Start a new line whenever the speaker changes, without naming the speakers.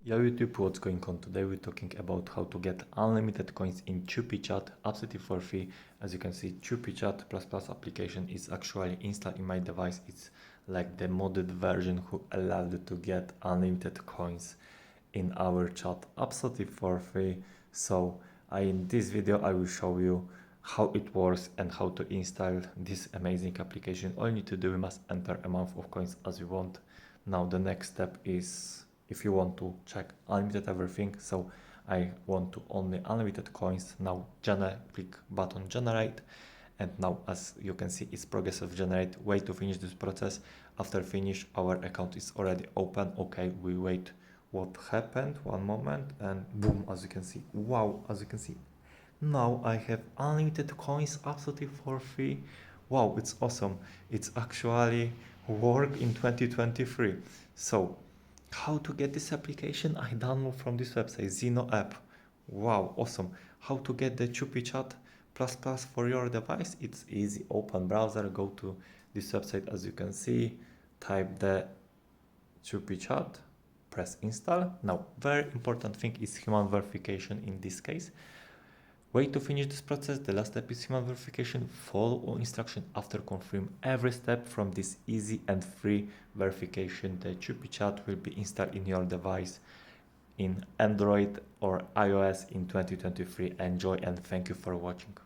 Yo YouTube, what's going on? Today we're talking about how to get unlimited coins in CUPICHAT absolutely for free. As you can see, CUPICHAT plus application is actually installed in my device. It's like the modded version who allowed you to get unlimited coins in our chat absolutely for free. So in this video I will show you how it works and how to install this amazing application. All you need to do, you must enter a amount of coins as you want. Now the next step is if you want to check unlimited everything. So I want to only unlimited coins. Now click button generate, and now as you can see it's progressive generate. Wait to finish this process. After finish, our account is already open. Okay, we wait what happened, one moment, and boom, as you can see, wow, as you can see, now I have unlimited coins absolutely for free. Wow, it's awesome. It's actually work in 2023. So how to get this application? I download from this website, Zeno app. Wow, awesome. How to get the CUPICHAT plus plus for your device? It's easy. Open browser, go to this website as you can see, type the CUPICHAT, press install. Now, very important thing is human verification in this case. Wait to finish this process. The last step is human verification. Follow all instructions after confirm every step from this easy and free verification. The CUPICHAT will be installed in your device in Android or iOS in 2023. Enjoy and thank you for watching.